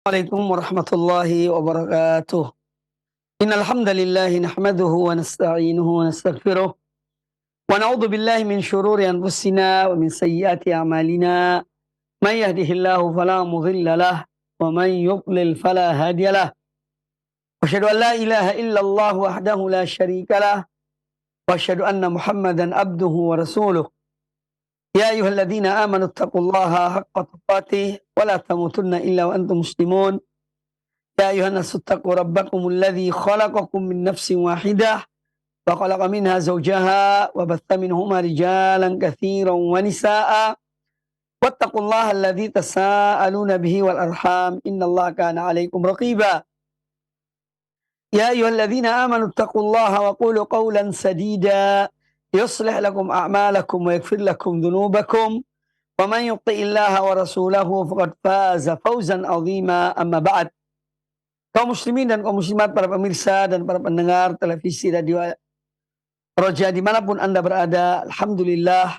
Assalamualaikum warahmatullahi wabarakatuh. Innal hamdalillah nahmaduhu wa nasta'inuhu wa nastaghfiruh wa na'udzu billahi min shururi anfusina wa min sayyiati a'malina. May yahdihillahu fala mudilla lah wa man yudlil fala hadiya lah. Wa asyhadu an la ilaha illallah wahdahu la syarika lah wa asyhadu anna Muhammadan abduhu wa rasuluh. Ya ayyuhalladzina amanu taqullaha haqqa tuqatih wa la tamutunna illa wa antum muslimun. Ya ayuhan nasu taqu rabbakumul ladzi khalaqakum min nafsin wahidah wa khalaqa minha zawjaha wa batha minhuma rijalan katsiran wa nisaa'a wattaqullaha alladzi tasaaluna bihi wal arham innallaha kana 'alaikum raqiba. Ya ayyuhalladzina amanu taqullaha wa qulu qawlan sadida yuslih lakum a'malakum wa yaghfir lakum dhunubakum wa man yuti'illaha wa rasulahu faqad faza fawzan 'azima. Amma ba'd. Kaum muslimin dan kaum muslimat, para pemirsa dan para pendengar televisi radio Roja dimanapun Anda berada, alhamdulillah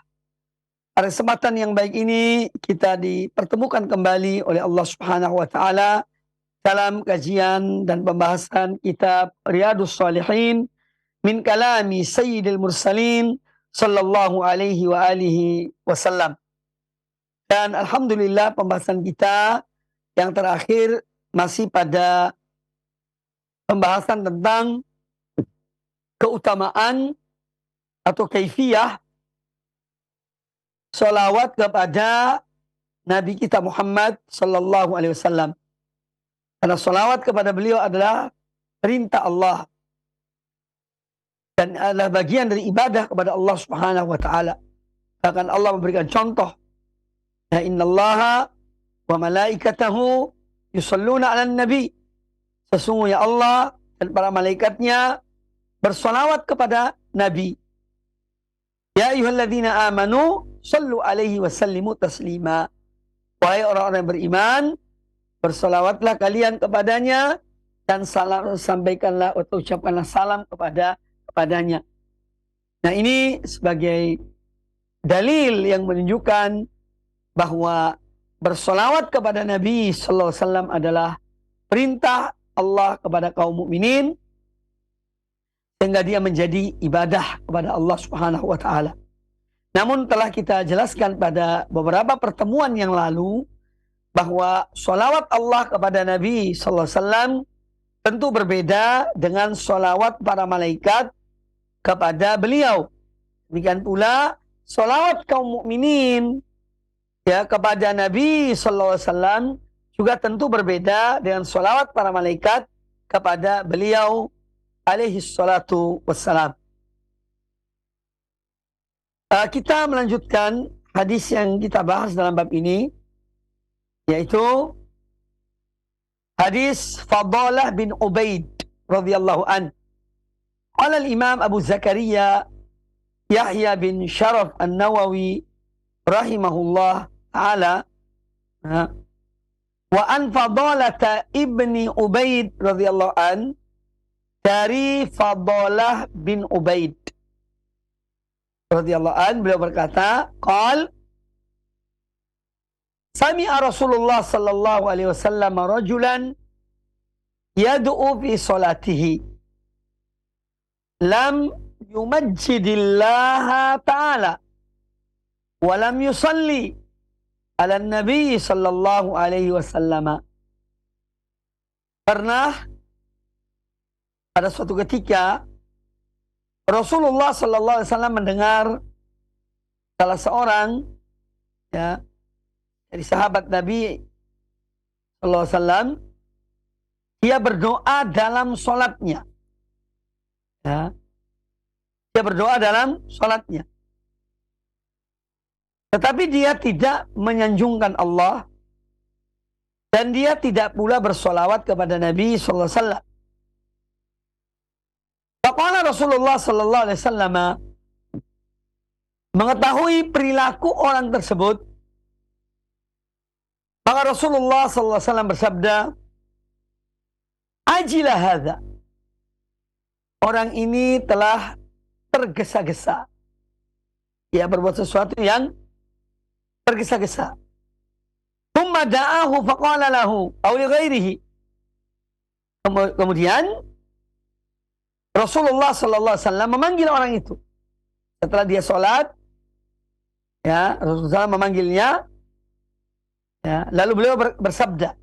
pada kesempatan yang baik ini kita dipertemukan kembali oleh Allah Subhanahu wa taala dalam kajian dan pembahasan kitab Riyadhus Shalihin min kalami Sayyidil Mursalin sallallahu alaihi wa alihi wasallam. Dan alhamdulillah pembahasan kita yang terakhir masih pada pembahasan tentang keutamaan atau kaifiyah sholawat kepada Nabi kita Muhammad sallallahu alaihi wasallam. Karena sholawat kepada beliau adalah perintah Allah dan adalah bagian dari ibadah kepada Allah Subhanahu wa taala. Bahkan Allah memberikan contoh, ya innallaha wa malaikatahu yusalluna 'alan nabi. Sesungguhnya Allah dan para malaikatnya bersolawat kepada Nabi. Ya ayyuhalladzina amanu sallu alaihi wa sallimu taslima. Wahai orang-orang yang beriman, bersolawatlah kalian kepadanya dan sampaikanlah atau ucapkanlah salam kepadanya. Nah, ini sebagai dalil yang menunjukkan bahwa bersolawat kepada Nabi sallallahu alaihi wasallam adalah perintah Allah kepada kaum mukminin sehingga dia menjadi ibadah kepada Allah Subhanahu wa taala. Namun telah kita jelaskan pada beberapa pertemuan yang lalu bahwa sholawat Allah kepada Nabi sallallahu alaihi wasallam tentu berbeda dengan sholawat para malaikat kepada beliau. Demikian pula sholawat kaum mukminin ya kepada Nabi sallallahu alaihi wasallam juga tentu berbeda dengan sholawat para malaikat kepada beliau alaihi salatu wassalam. Kita melanjutkan hadis yang kita bahas dalam bab ini, yaitu hadis Fadalah bin Ubaid radhiyallahu an. Qala al-Imam Abu Zakaria Yahya bin Sharaf An-Nawawi rahimahullah ta'ala, wa an Fadalata ibni Ubaid radhiyallahu an, dari Fadalah bin Ubaid radhiyallahu an, beliau berkata, qal sami'a Rasulullah sallallahu alaihi wasallam rajulan yad'u fi salatihi lam yumajjidillaha ta'ala wa lam yusalli ala Nabi sallallahu alaihi wasallam. Pernah pada suatu ketika Rasulullah sallallahu alaihi wasallam mendengar salah seorang ya dari sahabat Nabi sallallahu alaihi wasallam, dia berdoa dalam salatnya. Ya. Dia berdoa dalam salatnya. Tetapi dia tidak menyanjungkan Allah dan dia tidak pula bersolawat kepada Nabi sallallahu alaihi wasallam. Faqala Rasulullah sallallahu alaihi wasallam, mengetahui perilaku orang tersebut, maka Rasulullah sallallahu alaihi wasallam bersabda, ajilah hadza. Orang ini telah tergesa-gesa. Dia berbuat sesuatu yang tergesa-gesa. Tsumma da'ahu faqala lahu aw li ghairihi. Kemudian Rasulullah sallallahu alaihi wasallam memanggil orang itu. Setelah dia sholat, ya, Rasulullah memanggilnya, ya, lalu beliau bersabda,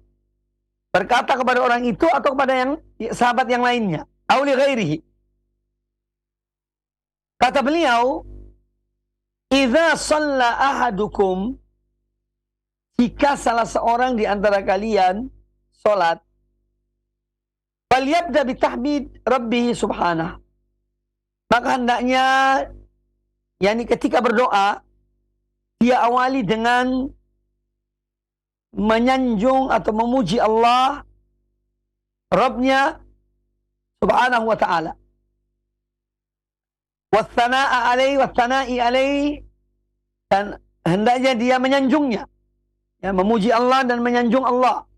berkata kepada orang itu atau kepada yang sahabat yang lainnya, aw li ghairihi. Kata beliau, idza shalla ahadukum, jika salah seorang di antara kalian sholat, falyabda bitahmid rabbih subhanahu. Maka hendaknya, yakni ketika berdoa, dia awali dengan menyanjung atau memuji Allah, Rabbnya subhanahu wa ta'ala. Wathana'a alaihi, wathana'i alaihi. Dan hendaknya dia menyanjungnya. Ya, memuji Allah dan menyanjung Allah.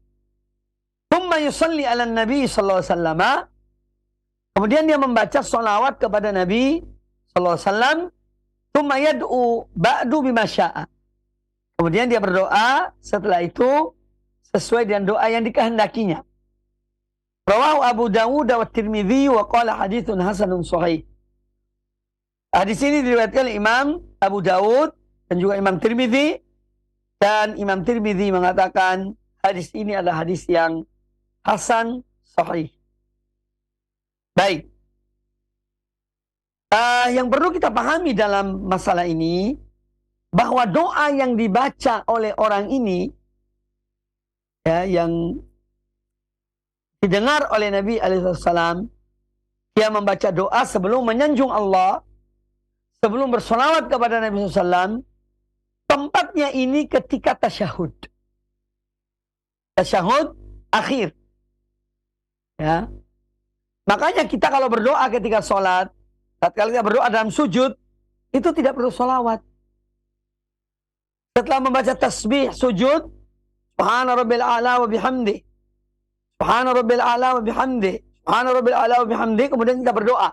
Thumma yusalli ala Nabi sallallahu alaihi wasallam. Kemudian dia membaca salawat kepada Nabi sallallahu alaihi wasallam. Thumma yad'u ba'du bima sya'a. Kemudian dia berdoa setelah itu sesuai dengan doa yang dikehendakinya. Rawahu Abu Dawud wa Tirmidzi wa qala haditsun hasanun sahih. Hadis ini diriwayatkan oleh Imam Abu Dawud dan juga Imam Tirmidzi, dan Imam Tirmidzi mengatakan hadis ini adalah hadis yang hasan sahih. Baik. Yang perlu kita pahami dalam masalah ini, bahwa doa yang dibaca oleh orang ini, ya, yang didengar oleh Nabi alaihissalam, dia membaca doa sebelum menyanjung Allah, sebelum bersolawat kepada Nabi SAW, tempatnya ini ketika tasyahud. Tasyahud akhir. Ya. Makanya kita kalau berdoa ketika sholat, tatkala kita berdoa dalam sujud, itu tidak perlu sholawat. Setelah membaca tasbih sujud, Subhana rabbil a'la wa bihamdi, Subhana rabbil a'la wa bihamdi, Subhana rabbil a'la wa bihamdi, kemudian kita berdoa.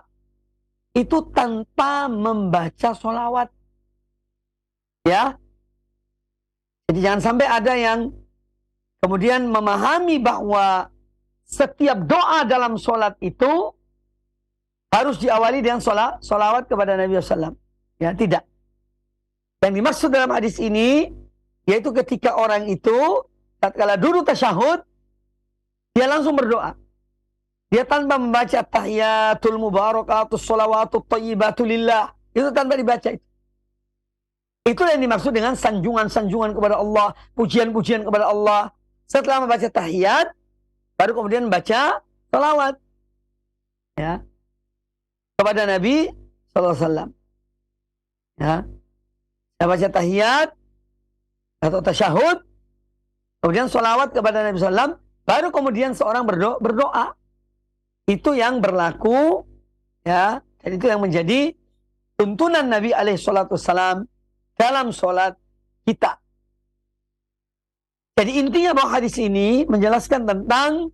Itu tanpa membaca sholawat. Ya. Jadi jangan sampai ada yang kemudian memahami bahwa setiap doa dalam sholat itu harus diawali dengan sholawat kepada Nabi SAW. Ya, tidak. Yang dimaksud dalam hadis ini, yaitu ketika orang itu, tatkala duduk tasyahud, dia langsung berdoa. Dia tanpa membaca tahiyatul mubarakatus sholawatut thayyibatu lillah. Itu tanpa dibaca itu. Itu yang dimaksud dengan sanjungan-sanjungan kepada Allah, pujian-pujian kepada Allah. Setelah membaca tahiyat, baru kemudian membaca sholawat, ya, kepada Nabi SAW. Ya. Saya baca tahiyat atau tasyahud, kemudian sholawat kepada Nabi SAW, baru kemudian seorang berdoa. Itu yang berlaku, ya, dan itu yang menjadi tuntunan Nabi SAW dalam sholat kita. Jadi intinya bahwa hadis ini menjelaskan tentang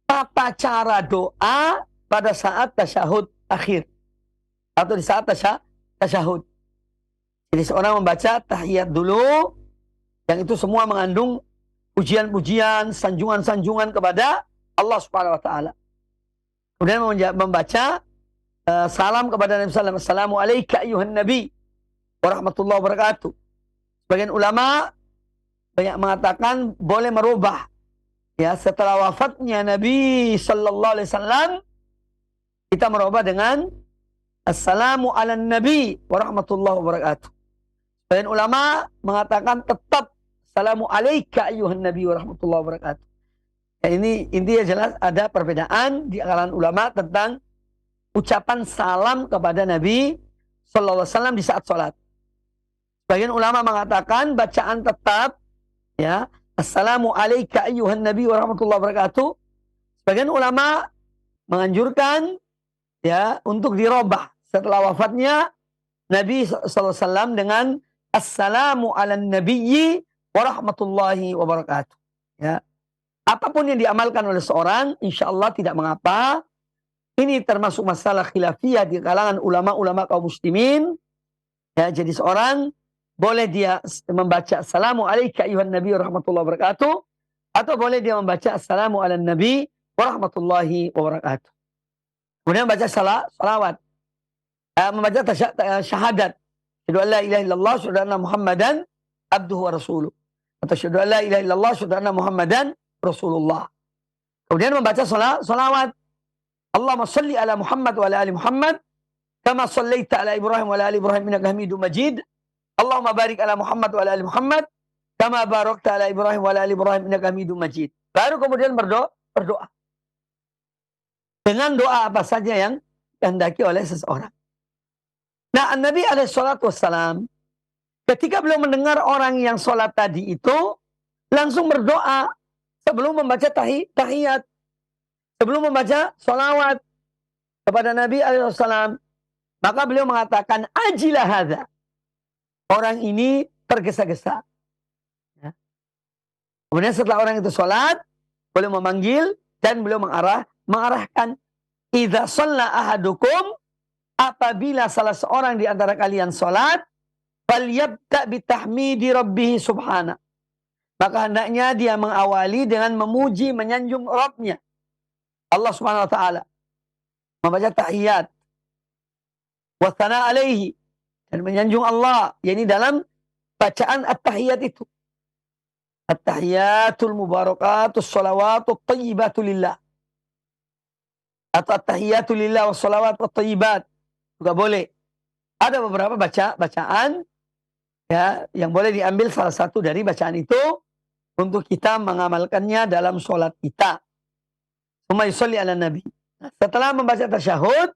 tata cara doa pada saat tasyahud akhir atau di saat tasyahud. Jadi seorang membaca tahiyat dulu, yang itu semua mengandung pujian-pujian, sanjungan-sanjungan kepada Allah Subhanahu wa taala. Kemudian membaca salam kepada Nabi sallallahu alaihi wasallam, assalamu alayka ayyuhan nabi wa rahmatullahi wa barakatuh. Sebagian ulama banyak mengatakan boleh merubah, ya, setelah wafatnya Nabi sallallahu alaihi wasallam kita merubah dengan assalamu ala nabi wa rahmatullahi wa barakatuh. Sebagian ulama mengatakan tetap assalamu alayka ayyuhan nabi wa rahmatullahi wa barakatuh. Ya, ini intinya jelas ada perbedaan di kalangan ulama tentang ucapan salam kepada Nabi sallallahu alaihi wasallam di saat sholat. Sebagian ulama mengatakan bacaan tetap, ya, assalamu alayka ayyuhan nabi wa rahmatullahi wa barakatuh. Sebagian ulama menganjurkan, ya, untuk dirubah setelah wafatnya Nabi SAW dengan assalamu ala nabiyyi wa rahmatullahi wa barakatuh. Ya. Apapun yang diamalkan oleh seorang, insya Allah tidak mengapa. Ini termasuk masalah khilafiyah di kalangan ulama-ulama kaum muslimin. Ya, jadi seorang boleh dia membaca Assalamu alayka ayuhan nabi warahmatullahi wabarakatuh, atau boleh dia membaca Assalamu ala nabi warahmatullahi wabarakatuh. Kemudian baca salawat, membaca syahadat, syahadu an la ilaha illallah, syahadu anna Muhammadan abduhu wa rasuluh, atau syahadu an la ilaha illallah, syahadu anna Muhammadan rasulullah. Kemudian membaca salawat, Allahumma salli ala Muhammad wa ala ali Muhammad kama sallaita ala Ibrahim wa ala ali Ibrahim innaka Hamidum Majid. Allahumma barik ala Muhammad wa ala ali Muhammad kama barakta ala Ibrahim wa ala ali Ibrahim innaka Hamidum Majid. Baru kemudian berdoa. Dengan doa apa saja yang dihendaki oleh seseorang. Nah, Nabi alaihi salatu wassalam ketika beliau mendengar orang yang sholat tadi itu langsung berdoa sebelum membaca tahiyat, sebelum membaca sholawat kepada Nabi alaihi salam. Maka beliau mengatakan, ajilah hadza. Orang ini tergesa-gesa. Ya. Kemudian setelah orang itu sholat, beliau memanggil dan beliau mengarahkan. Idza shalla ahadukum, apabila salah seorang di antara kalian sholat, falyabda bitahmidi rabbih subhana. Maka hendaknya dia mengawali dengan memuji, menyanjung Rabbnya, Allah subhanahu wa ta'ala. Membaca tahiyat. Wa thana alaihi. Dan menyanjung Allah. Yani dalam bacaan at-tahiyat itu. At-tahiyatul mubarakatus salawatut tayyibatu lillah. Atau at-tahiyatul lillah wa salawatut tayyibat. Juga boleh. Ada beberapa bacaan ya, yang boleh diambil salah satu dari bacaan itu untuk kita mengamalkannya dalam sholat kita. Tsumma yusolli ala nabi. Setelah membaca tasyahud,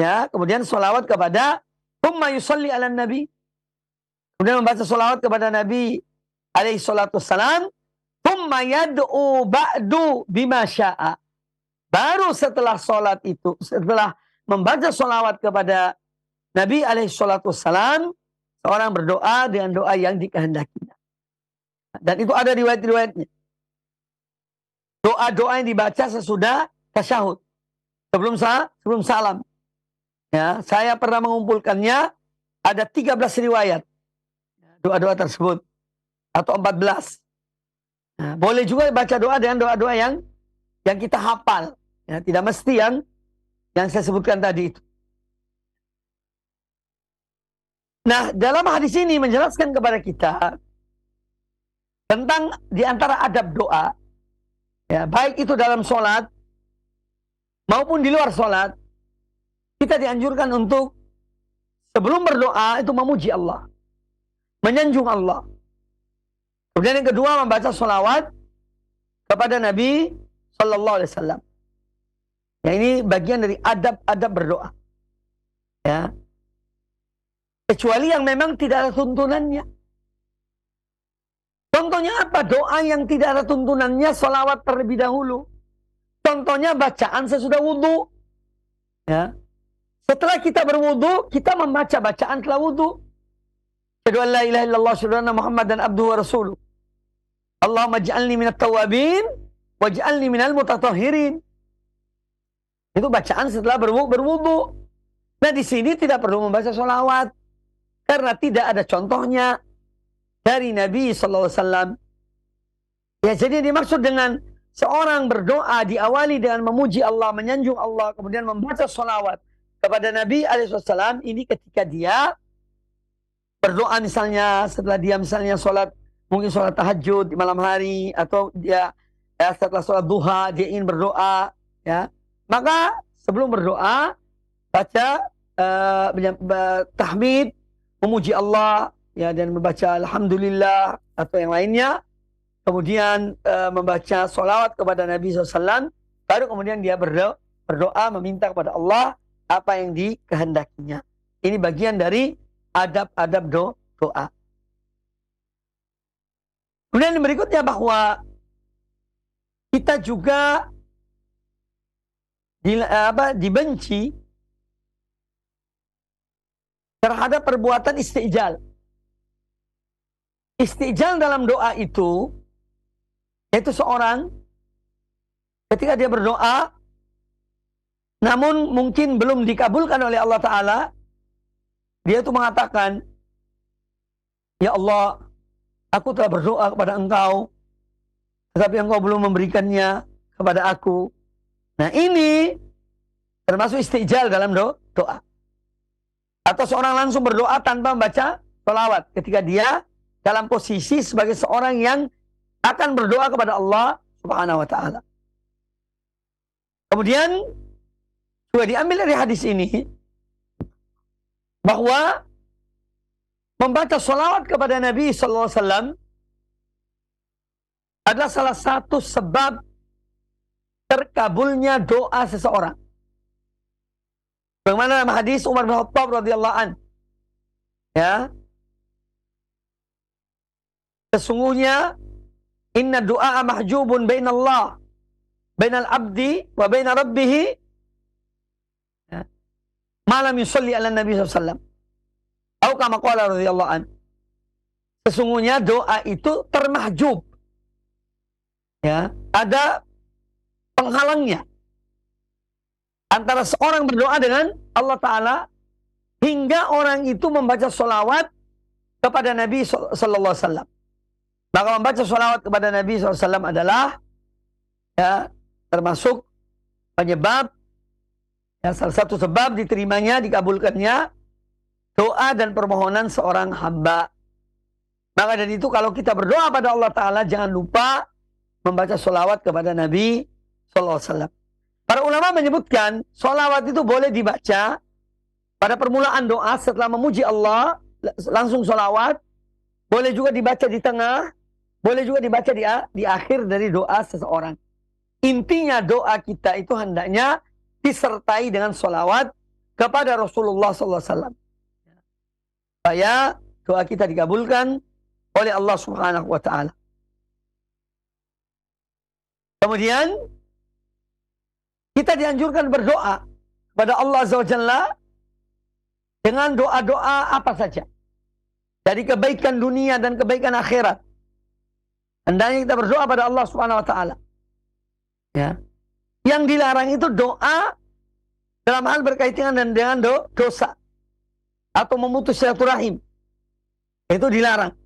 ya, kemudian sholawat kepada tsumma yusolli ala nabi. Kemudian membaca sholawat kepada Nabi alaihi salatu wassalam. Tsumma yad'u ba'du bima sya'a. Baru setelah sholat itu, setelah membaca sholawat kepada Nabi alaihi salatu wassalam, seorang berdoa dengan doa yang dikehendakinya. Dan itu ada riwayat-riwayatnya. Doa-doa yang dibaca sesudah tasyahud. Sebelum salam. Ya, saya pernah mengumpulkannya, ada 13 riwayat. Doa-doa tersebut. Atau 14. Nah, boleh juga baca doa dengan doa-doa yang kita hafal. Ya, tidak mesti yang saya sebutkan tadi itu. Nah, dalam hadis ini menjelaskan kepada kita tentang diantara adab doa, ya, baik itu dalam sholat maupun di luar sholat, kita dianjurkan untuk sebelum berdoa itu memuji Allah, menyanjung Allah. Kemudian yang kedua, membaca sholawat kepada Nabi Sallallahu Alaihi Wasallam. Ya, ini bagian dari adab-adab berdoa. Ya. Kecuali yang memang tidak ada tuntunannya. Contohnya apa? Doa yang tidak ada tuntunannya, sholawat terlebih dahulu. Contohnya bacaan sesudah wudhu. Ya. Setelah kita berwudhu, kita membaca bacaan setelah wudhu. Syahadu an la ilaha illallah, syahadu anna Muhammadan abduhu wa rasuluh. Allahumma ja'alni minat tawabin, wa ja'alni minal mutatahhirin. Itu bacaan setelah berwudhu. Nah, di sini tidak perlu membaca sholawat. Karena tidak ada contohnya dari Nabi SAW. Ya, jadi dimaksud dengan seorang berdoa diawali dengan memuji Allah, menyanjung Allah, kemudian membaca sholawat kepada Nabi SAW. Ini ketika dia berdoa misalnya, setelah dia misalnya sholat, mungkin sholat tahajud di malam hari, atau dia setelah sholat duha, dia ingin berdoa. Ya, maka sebelum berdoa, baca tahmid, memuji Allah, ya, dan membaca alhamdulillah atau yang lainnya. Kemudian membaca sholawat kepada Nabi SAW. Baru kemudian dia berdoa meminta kepada Allah apa yang dikehendakinya. Ini bagian dari adab-adab doa. Kemudian yang berikutnya bahwa kita juga dibenci terhadap perbuatan istijal. Istijal dalam doa itu, yaitu seorang ketika dia berdoa, namun mungkin belum dikabulkan oleh Allah Ta'ala, dia itu mengatakan, Ya Allah, aku telah berdoa kepada engkau, tetapi engkau belum memberikannya kepada aku. Nah ini termasuk istijal dalam doa. Atau seorang langsung berdoa tanpa membaca sholawat. Ketika dia dalam posisi sebagai seorang yang akan berdoa kepada Allah Subhanahu wa ta'ala. Kemudian juga diambil dari hadis ini bahwa membaca sholawat kepada Nabi Sallallahu Alaihi Wasallam adalah salah satu sebab terkabulnya doa seseorang. Bagaimana dalam hadis Umar bin Khattab radhiyallahu an, ya, sesungguhnya inna du'a mahjubun bainallah bainal abdi wa baina rabbih malam yusalli ala Nabi SAW. Atau kama qala radhiyallahu an. Sesungguhnya doa itu termahjub. Ya, ada penghalangnya antara seorang berdoa dengan Allah Ta'ala hingga orang itu membaca sholawat kepada Nabi Sallallahu Alaihi Wasallam. Maka membaca sholawat kepada Nabi SAW adalah ya, termasuk penyebab, ya, salah satu sebab diterimanya, dikabulkannya doa dan permohonan seorang hamba. Maka dari itu kalau kita berdoa pada Allah Ta'ala, jangan lupa membaca sholawat kepada Nabi SAW. Para ulama menyebutkan sholawat itu boleh dibaca pada permulaan doa setelah memuji Allah, langsung sholawat. Boleh juga dibaca di tengah, boleh juga dibaca di akhir dari doa seseorang. Intinya doa kita itu hendaknya disertai dengan sholawat kepada Rasulullah SAW. Supaya doa kita dikabulkan oleh Allah Subhanahu wa ta'ala. Kemudian kita dianjurkan berdoa kepada Allah Azza wa Jalla dengan doa-doa apa saja. Dari kebaikan dunia dan kebaikan akhirat. Hendaknya kita berdoa pada Allah Subhanahu wa ta'ala. Ya. Yang dilarang itu doa dalam hal berkaitan dengan dosa atau memutus silaturahim. Itu dilarang.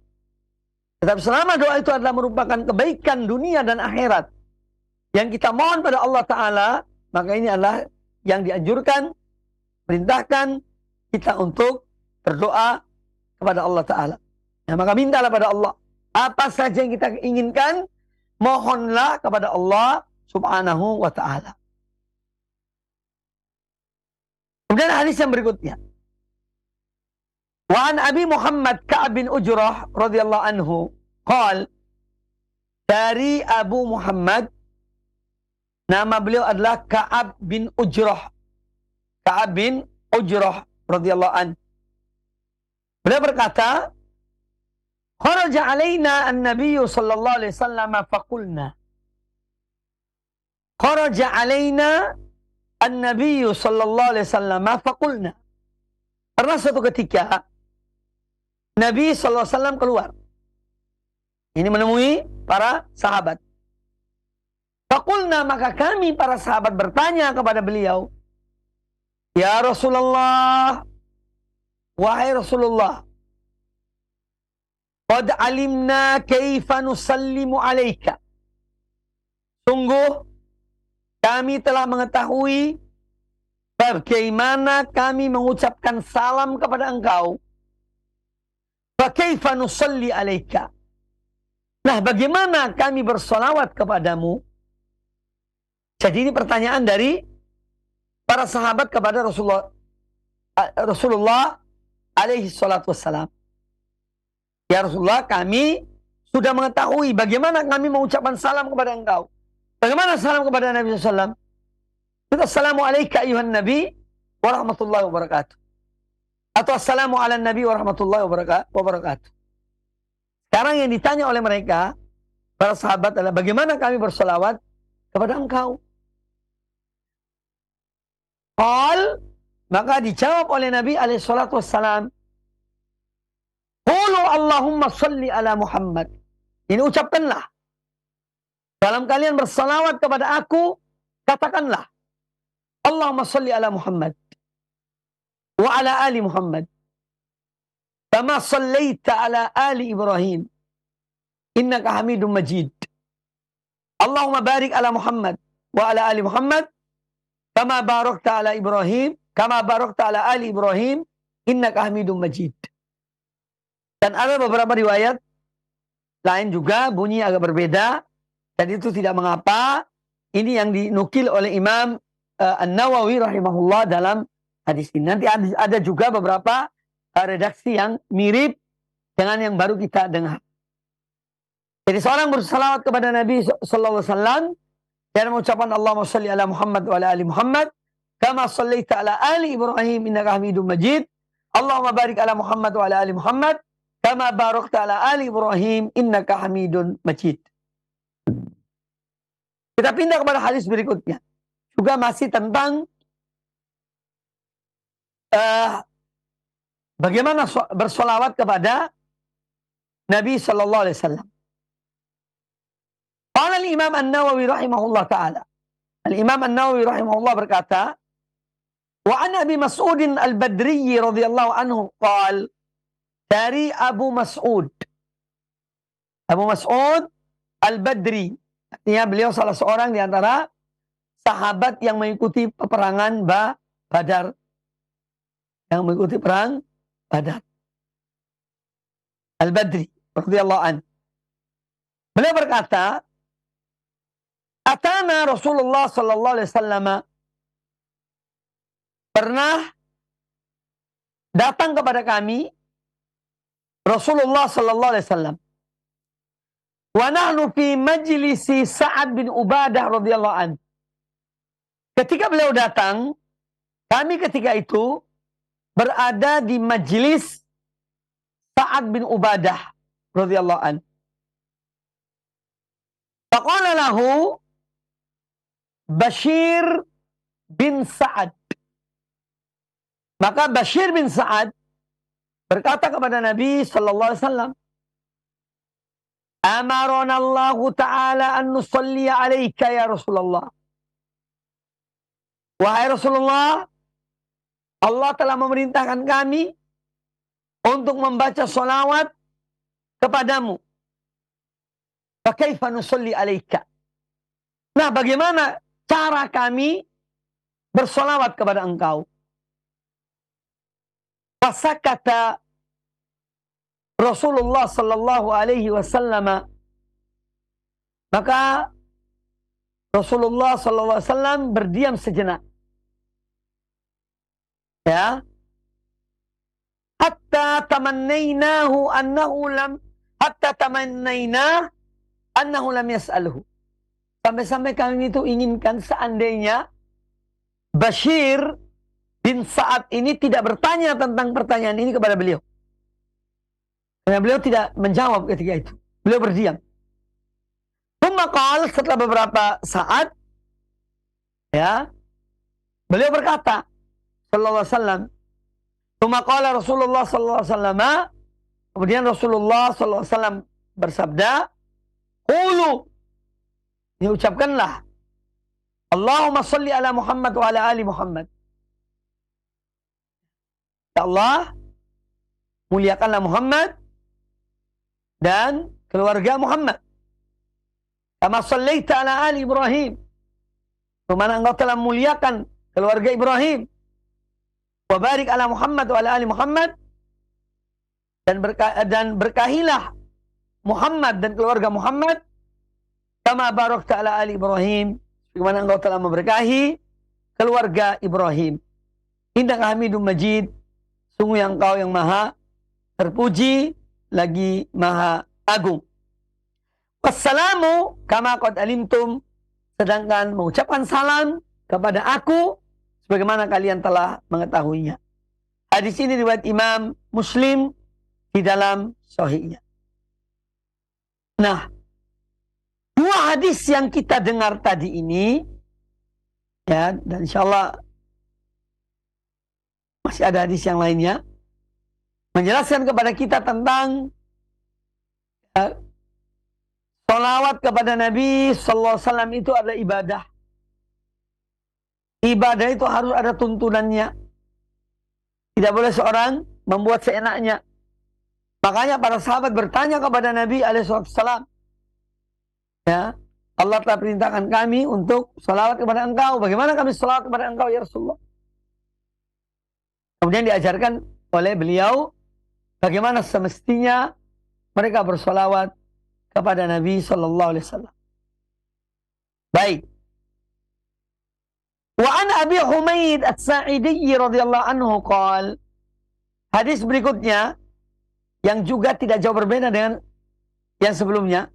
Tetapi selama doa itu adalah merupakan kebaikan dunia dan akhirat yang kita mohon pada Allah Ta'ala, maka ini adalah yang dianjurkan, perintahkan kita untuk berdoa kepada Allah Ta'ala. Ya, maka mintalah pada Allah. Apa saja yang kita inginkan, mohonlah kepada Allah Subhanahu wa Ta'ala. Kemudian hadis yang berikutnya. Wa an Abi Muhammad Ka'ab bin Ujrah radhiyallahu anhu qala, dari Abu Muhammad, nama beliau adalah Ka'ab bin Ujrah. Ka'ab bin Ujrah radhiyallahu anhu. Beliau berkata, kharaja alaina an-nabiy sallallahu alaihi wasallam faqulna. Kharaja alaina an-nabiy sallallahu alaihi wasallam faqulna. Pernah suatu ketika Nabi sallallahu alaihi wasallam keluar. Ini menemui para sahabat. Faqulna, maka kami para sahabat bertanya kepada beliau, ya Rasulullah, wahai Rasulullah, qad alimna kaifa nusallimu alaika. Sungguh kami telah mengetahui bagaimana kami mengucapkan salam kepada engkau. Fa kaifa nusalli alaika. Nah, bagaimana kami bersolawat kepadamu? Jadi ini pertanyaan dari para sahabat kepada Rasulullah alaihi salatu wassalam. Ya Rasulullah, kami sudah mengetahui bagaimana kami mengucapkan salam kepada engkau. Bagaimana salam kepada Nabi SAW? Assalamualaikum ayuhan Nabi wa rahmatullahi wa barakatuh. Atau assalamu ala Nabi wa rahmatullahi wa barakatuh. Sekarang yang ditanya oleh mereka, para sahabat adalah bagaimana kami bersolawat kepada engkau. Qal, maka dijawab oleh Nabi alaihi salatu wassalam, qulu Allahumma salli ala Muhammad. Ini ucapkanlah. Dalam kalian bersalawat kepada aku, katakanlah, Allahumma salli ala Muhammad wa ala ali Muhammad. kama sallaita ala ali Ibrahim innaka Hamidum Majid. Allahumma barik ala Muhammad wa ala ali Muhammad kama barakta ala Ibrahim, kama barakta ala ali Ibrahim innaka Hamidum Majid. Dan ada beberapa riwayat lain juga bunyi agak berbeda, dan itu tidak mengapa. Ini yang dinukil oleh Imam An-Nawawi rahimahullah dalam hadis ini. Nanti ada juga beberapa redaksi yang mirip dengan yang baru kita dengar. Jadi seorang bersalawat kepada Nabi sallallahu alaihi wasallam dan mengucapkan Allahumma shalli ala Muhammad wa ala ali Muhammad kama shallaita ala ali Ibrahim innaka Hamidum Majid. Allahumma barik ala Muhammad wa ala ali Muhammad kama barakta ala ali Ibrahim innaka Hamidun Majid. Kita pindah kepada hadis berikutnya. Juga masih tentang bagaimana bersolawat kepada Nabi sallallahu alaihi wasallam. Qala al-Imam An-Nawawi rahimahullah taala. Al-Imam An-Nawawi rahimahullah berkata, wa an Abi Mas'ud Al-Badri radhiyallahu anhu qala, dari Abu Mas'ud Al-Badri, artinya beliau salah seorang di antara sahabat yang mengikuti peperangan Badar, yang mengikuti perang Badar. Al-Badri radhiyallahu anhu. Beliau berkata, atana Rasulullah sallallahu alaihi wasallam, pernah datang kepada kami Rasulullah sallallahu alaihi wasallam. Wa nahnu fi majlisi Sa'ad bin Ubadah radhiyallahu anhu. Ketika beliau datang, kami ketika itu berada di majlis Sa'ad bin Ubadah radhiyallahu anhu. Faqala lahu Bashir bin Sa'ad. Maka Bashir bin Sa'ad berkata kepada Nabi sallallahu alaihi wasallam, amarana Allah Ta'ala an nusalli alaika ya Rasulullah. Wahai Rasulullah, Allah telah memerintahkan kami untuk membaca salawat kepadamu. Fakaifa nusalli alaika? Nah, bagaimana cara kami bersalawat kepada engkau? Fasakata Rasulullah sallallahu alaihi wasallam, maka Rasulullah sallallahu alaihi wasallam berdiam sejenak. Ya. Hatta tamannainahu annahu lam yas'alhu. Sampai-sampai kami itu inginkan seandainya Bashir bin Sa'ad ini tidak bertanya tentang pertanyaan ini kepada beliau. Karena beliau tidak menjawab ketika itu. Beliau berdiam. Qala, setelah beberapa saat, ya, beliau berkata, sallallahu alaihi wasallam, qala Rasulullah sallallahu alaihi wasallam, kemudian Rasulullah sallallahu alaihi wasallam bersabda, qulu, diucapkanlah, Allahumma salli ala Muhammad wa ala ali Muhammad. Ya Allah, muliakanlah Muhammad dan keluarga Muhammad. Kama sallaita ala ali Ibrahim. Bagaimana engkau telah muliakan keluarga Ibrahim. Wa barik ala Muhammad wa ala ali Muhammad. Dan berkahilah Muhammad dan keluarga Muhammad. Kama barakta ala ali Ibrahim. Bagaimana engkau telah memberkahi keluarga Ibrahim. Innaka Hamidum Majid. Sungguh yang engkau yang maha terpuji lagi maha agung. Wassalamu kama qad alimtum, sedangkan mengucapkan salam kepada aku sebagaimana kalian telah mengetahuinya. Hadis ini riwayat Imam Muslim di dalam sahihnya. Nah, dua hadis yang kita dengar tadi ini, ya, dan insyaallah masih ada hadis yang lainnya, menjelaskan kepada kita tentang salawat kepada Nabi sallallahu alaihi wasallam itu adalah ibadah. Ibadah itu harus ada tuntunannya. Tidak boleh seorang membuat seenaknya. Makanya para sahabat bertanya kepada Nabi alaihissalam, ya, Allah telah perintahkan kami untuk salawat kepada engkau. Bagaimana kami salawat kepada engkau ya Rasulullah? Kemudian diajarkan oleh beliau bagaimana semestinya mereka bersalawat kepada Nabi sallallahu alaihi wasallam. Baik. Wa an Abi Humaid As-Sa'idi radhiyallahu anhu qala, hadis berikutnya yang juga tidak jauh berbeda dengan yang sebelumnya.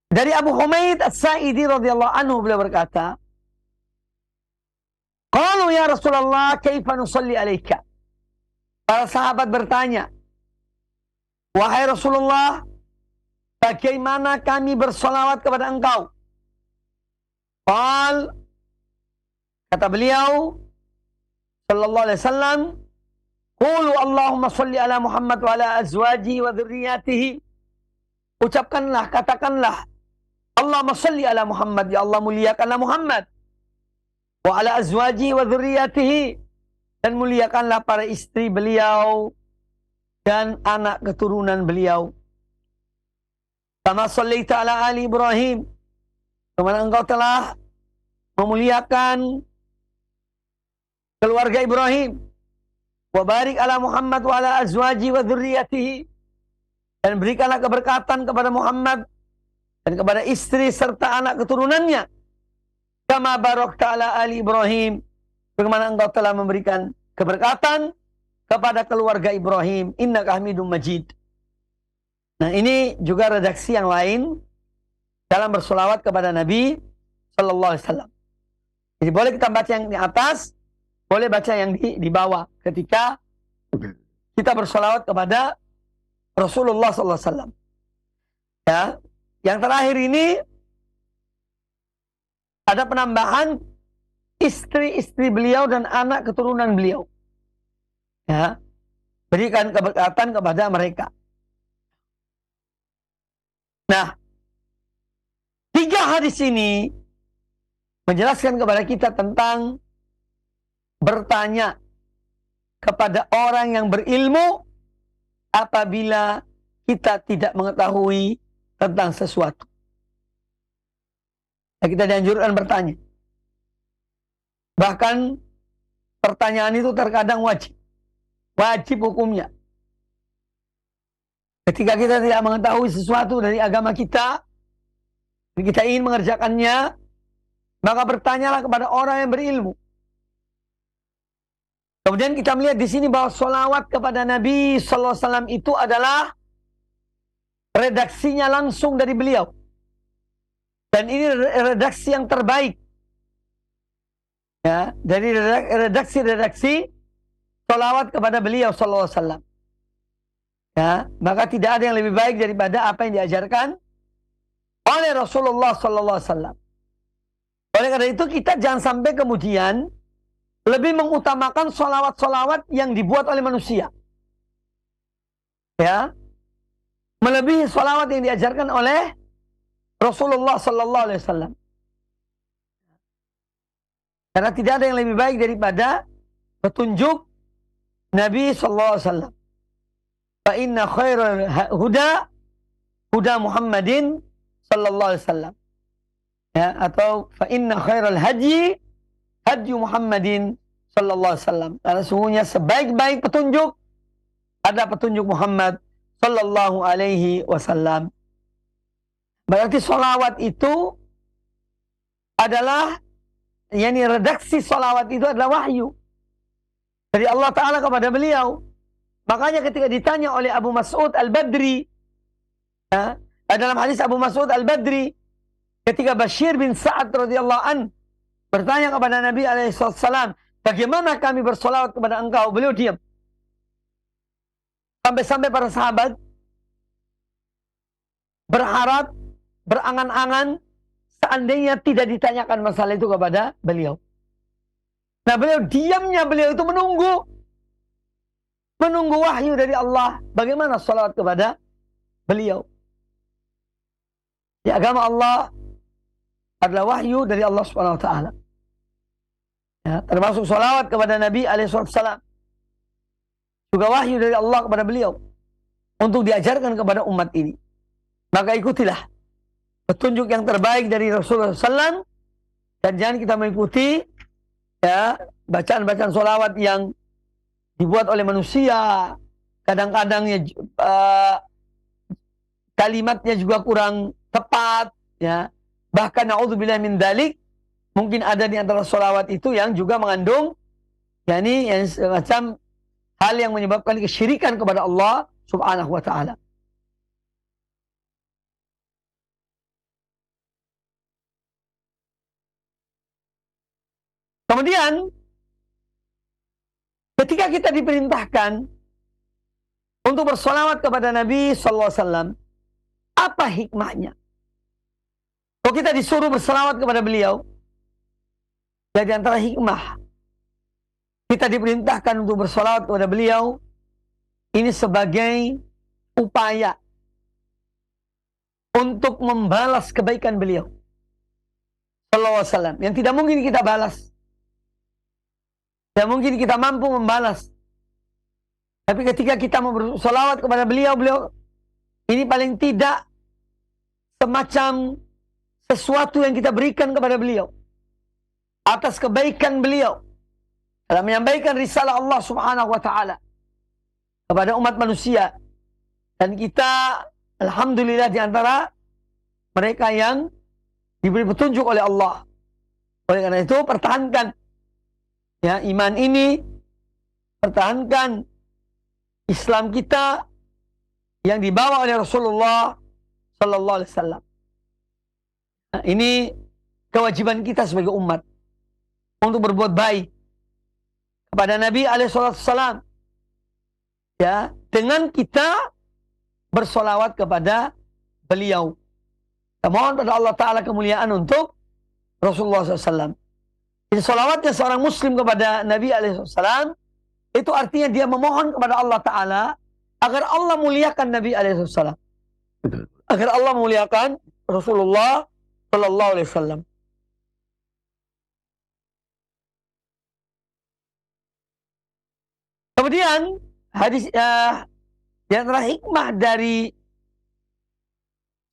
Dari Abu Humaid As-Sa'idi radhiyallahu anhu, beliau berkata, qalu ya Rasulullah kaifa nusalli alaika? Para sahabat bertanya, wahai Rasulullah, bagaimana kami bersolawat kepada engkau? Qal, kata beliau sallallahu alaihi wasallam, qulu Allahumma salli ala Muhammad wa ala azwajihi wa dzurriyyatihi. Ucapkanlah, katakanlah, Allahumma salli ala Muhammad, ya Allah muliakanlah Muhammad, wa ala azwajihi wa dzurriyyatihi, dan muliakanlah para istri beliau dan anak keturunan beliau. Kama sallaita ala ali Ibrahim, kemana engkau telah memuliakan keluarga Ibrahim. Wa barik ala Muhammad wa ala azwaji wa dzurriyyatihi, dan berikanlah keberkatan kepada Muhammad dan kepada istri serta anak keturunannya. Kama barakta ala ali Ibrahim, bagaimana engkau telah memberikan keberkatan kepada keluarga Ibrahim. Innaka Hamidum Majid. Nah, ini juga redaksi yang lain dalam bersolawat kepada Nabi sallallahu alaihi wasallam. Jadi boleh kita baca yang di atas, boleh baca yang di bawah ketika kita bersolawat kepada Rasulullah sallallahu alaihi wasallam. Ya, yang terakhir ini ada penambahan istri-istri beliau dan anak keturunan beliau. Ya, berikan keberkatan kepada mereka. Nah, 3 hadis ini menjelaskan kepada kita tentang bertanya kepada orang yang berilmu apabila kita tidak mengetahui tentang sesuatu. Nah, kita dianjurkan bertanya. Bahkan pertanyaan itu terkadang wajib. Wajib hukumnya. Ketika kita tidak mengetahui sesuatu dari agama kita, kita ingin mengerjakannya, maka bertanyalah kepada orang yang berilmu. Kemudian kita melihat di sini bahwa sholawat kepada Nabi sallallahu alaihi wasallam itu adalah redaksinya langsung dari beliau. Dan ini redaksi yang terbaik. Ya, dari redaksi-redaksi sholawat kepada beliau sallallahu alaihi wasallam. Ya, maka tidak ada yang lebih baik daripada apa yang diajarkan oleh Rasulullah sallallahu alaihi wasallam. Oleh karena itu kita jangan sampai kemudian lebih mengutamakan sholawat-sholawat yang dibuat oleh manusia. Ya, melebihi sholawat yang diajarkan oleh Rasulullah sallallahu alaihi wasallam. Karena tidak ada yang lebih baik daripada petunjuk Nabi sallallahu alaihi wasallam. Fa inna khairal huda Muhammadin sallallahu alaihi wasallam. Ya, atau fa inna khairal hadyi Muhammadin sallallahu alaihi wasallam. Karena sungguhnya sebaik-baik petunjuk ada petunjuk Muhammad sallallahu alaihi wasallam. Berarti sholawat itu adalah, yakni redaksi sholawat itu adalah wahyu dari Allah Ta'ala kepada beliau. Makanya ketika ditanya oleh Abu Mas'ud Al-Badri, ya, dalam hadis Abu Mas'ud Al-Badri, ketika Bashir bin Sa'ad radhiyallahu an bertanya kepada Nabi alaihissalam, bagaimana kami bersolawat kepada engkau? Beliau diam. Sampai-sampai para sahabat berharap, berangan-angan, seandainya tidak ditanyakan masalah itu kepada beliau. Nah, beliau diamnya, beliau itu menunggu wahyu dari Allah. Bagaimana salawat kepada beliau? Ya, agama Allah adalah wahyu dari Allah Subhanahu wa taala. Ya, termasuk salawat kepada Nabi alaihi wasallam juga wahyu dari Allah kepada beliau. untuk diajarkan kepada umat ini. Maka ikutilah petunjuk yang terbaik dari Rasulullah SAW, dan jangan kita mengikuti ya bacaan-bacaan sholawat yang dibuat oleh manusia. Kadang-kadang ya, kalimatnya juga kurang tepat, ya. Bahkan naudzubillah min dzalik, mungkin ada di antara sholawat itu yang juga mengandung yakni yang semacam hal yang menyebabkan kesyirikan kepada Allah Subhanahu wa taala. Kemudian ketika kita diperintahkan untuk bersolawat kepada Nabi sallallahu alaihi wasallam, apa hikmahnya? Kalau kita disuruh bersolawat kepada beliau, ya di antara hikmah kita diperintahkan untuk bersolawat kepada beliau ini sebagai upaya untuk membalas kebaikan beliau sallallahu alaihi wasallam yang tidak mungkin kita balas. Tidak mungkin kita mampu membalas. Tapi ketika kita mau bersolawat kepada beliau, ini paling tidak semacam sesuatu yang kita berikan kepada beliau atas kebaikan beliau dalam menyampaikan risalah Allah Subhanahu wa taala kepada umat manusia. Dan kita alhamdulillah di antara mereka yang diberi petunjuk oleh Allah. Oleh karena itu pertahankan ya iman ini, pertahankan Islam kita yang dibawa oleh Rasulullah sallallahu alaihi wasallam. Nah, ini kewajiban kita sebagai umat untuk berbuat baik kepada Nabi alaihi wasallam, ya, dengan kita bersolawat kepada beliau. Kita mohon pada Allah Ta'ala kemuliaan untuk Rasulullah SAW. Jadi solawatnya seorang muslim kepada Nabi SAW itu artinya dia memohon kepada Allah Ta'ala agar Allah muliakan Nabi SAW, agar Allah muliakan Rasulullah Sallallahu Alaihi Wasallam. Kemudian hadis di antara hikmah dari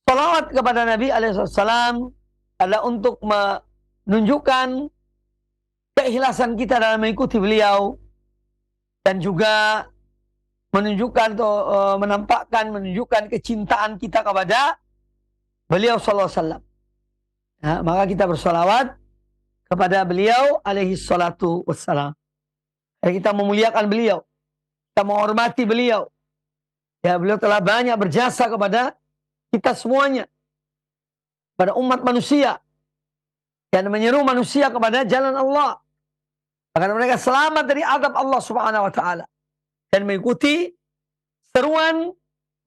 salawat kepada Nabi SAW adalah untuk menunjukkan keikhlasan kita dalam mengikuti beliau, dan juga menunjukkan atau menunjukkan kecintaan kita kepada beliau sallallahu alaihi wasallam. Ya, maka kita bersolawat kepada beliau alaihi salatu wassalam. Kita memuliakan beliau, kita menghormati beliau. Ya, beliau telah banyak berjasa kepada kita semuanya, pada umat manusia, dan menyeru manusia kepada jalan Allah agar mereka selamat dari azab Allah Subhanahu wa taala dan mengikuti seruan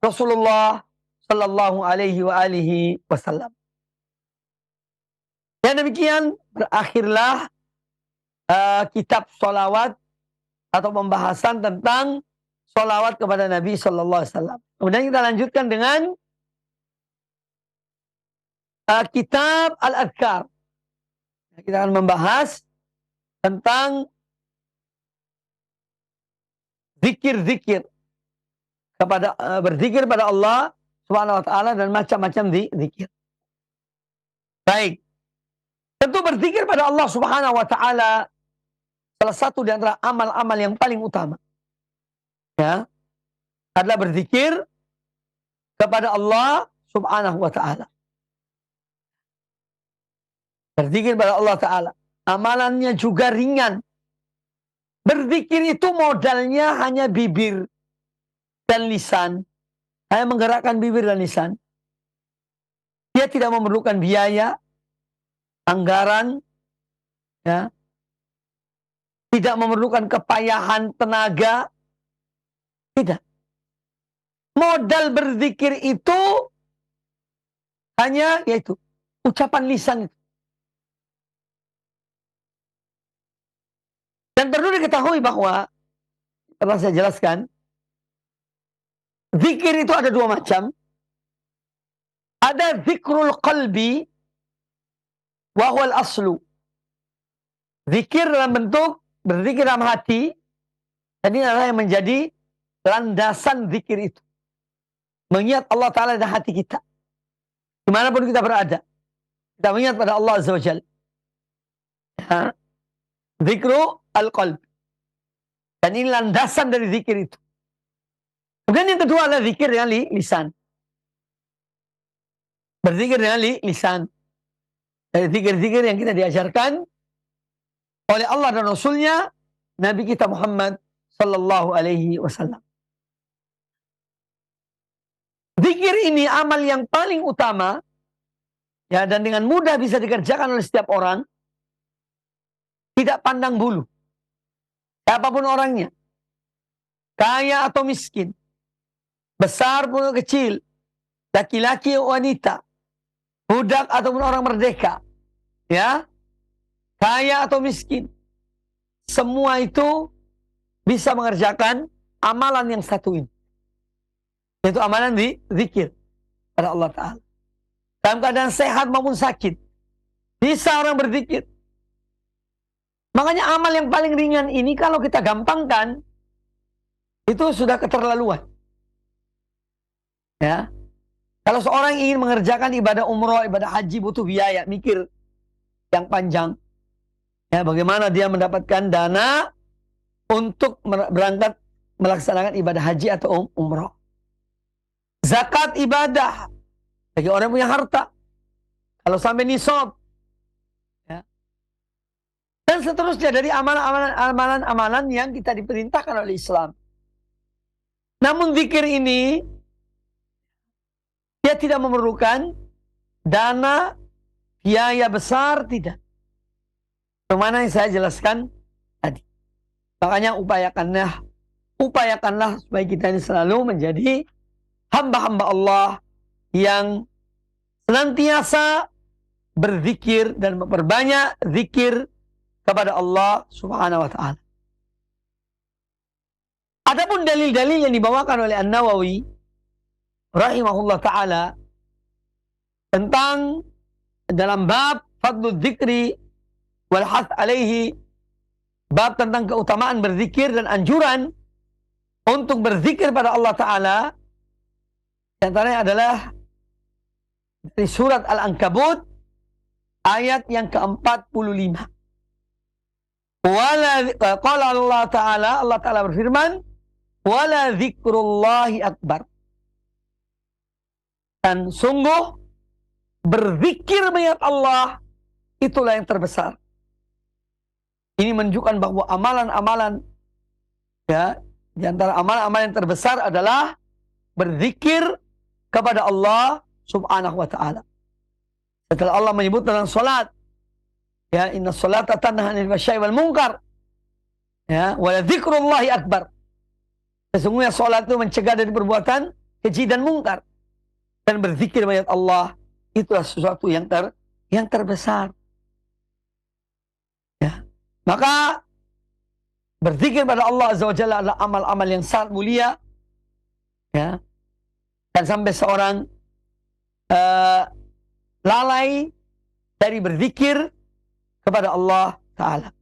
Rasulullah sallallahu alaihi wasallam. Dan demikian berakhirlah kitab solawat atau pembahasan tentang solawat kepada Nabi sallallahu alaihi wasallam. Kemudian kita lanjutkan dengan kitab Al-Adhkar. Kita akan membahas tentang zikir-zikir kepada berzikir pada Allah Subhanahu wa taala dan macam-macam zikir. Baik. Tentu berzikir pada Allah Subhanahu wa taala salah satu di antara amal-amal yang paling utama. Ya. Adalah berzikir kepada Allah Subhanahu wa taala. Berzikir pada Allah taala. Amalannya juga ringan. Berzikir itu modalnya hanya bibir dan lisan. Hanya menggerakkan bibir dan lisan. Dia tidak memerlukan biaya, anggaran, ya. Tidak memerlukan kepayahan tenaga. Tidak. Modal berzikir itu hanya yaitu ucapan lisan itu. Dan perlu diketahui bahwa, telah saya jelaskan, zikir itu ada dua macam. Ada zikrul qalbi, wa huwal aslu. Zikir dalam bentuk berzikir dalam hati, dan ini adalah yang menjadi landasan zikir itu. mengingat Allah Ta'ala dalam hati kita. Dimanapun kita berada. Kita mengingat pada Allah Azza wa Jalla. Ya. Zikru al-qalb. Dan ini landasan dari zikir itu. Kemudian yang kedua adalah zikir dengan lisan. Berzikir dengan lisan. Dari zikir-zikir yang kita diajarkan oleh Allah dan Rasulnya, Nabi kita Muhammad Sallallahu Alaihi Wasallam. Zikir ini amal yang paling utama, ya, dan dengan mudah bisa dikerjakan oleh setiap orang. Tidak pandang bulu. Siapapun orangnya. Kaya atau miskin. Besar pun kecil. Laki-laki atau wanita. Budak ataupun orang merdeka. Ya. Kaya atau miskin. Semua itu bisa mengerjakan amalan yang satu ini. Yaitu amalan zikir pada Allah Ta'ala. Dalam keadaan sehat maupun sakit. Bisa orang berzikir. Makanya amal yang paling ringan ini kalau kita gampangkan, itu sudah keterlaluan. Ya. Kalau seorang ingin mengerjakan ibadah umroh, ibadah haji butuh biaya, mikir yang panjang. Ya, bagaimana dia mendapatkan dana untuk berangkat melaksanakan ibadah haji atau umroh. Zakat ibadah bagi orang yang punya harta. Kalau sampai nisab. Ya. Dan seterusnya dari amalan-amalan yang kita diperintahkan oleh Islam. Namun zikir ini dia tidak memerlukan dana, biaya besar, tidak. Bagaimana yang saya jelaskan tadi. Makanya upayakanlah supaya kita ini selalu menjadi hamba-hamba Allah yang senantiasa berzikir dan memperbanyak zikir kepada Allah Subhanahu wa Ta'ala. Adapun dalil-dalil yang dibawakan oleh An-Nawawi rahimahullah ta'ala tentang dalam bab fadlul dzikri wal hath alaihi, bab tentang keutamaan berzikir dan anjuran untuk berzikir pada Allah Ta'ala, di antaranya adalah dari surat Al-Ankabut ayat yang ke-45. Qala Allah Ta'ala berfirman, wala dzikrullahi akbar. Dan sungguh berzikir mengingat Allah itulah yang terbesar. Ini menunjukkan bahwa amalan-amalan, ya, di antara amalan-amalan yang terbesar adalah berzikir kepada Allah Subhanahu wa Ta'ala. Setelah Allah menyebut tentang salat, ya, inna salata tanha 'anil fahsya'i wal munkar. Ya, wala dzikrullahi akbar. Sesungguhnya salat itu mencegah dari perbuatan keji dan mungkar. Dan berzikir mengingat Allah itulah sesuatu yang terbesar. Ya. Maka berzikir pada Allah Azza wa Jalla adalah amal-amal yang sangat mulia. Ya. Dan sampai seorang lalai dari berzikir kepada Allah Ta'ala.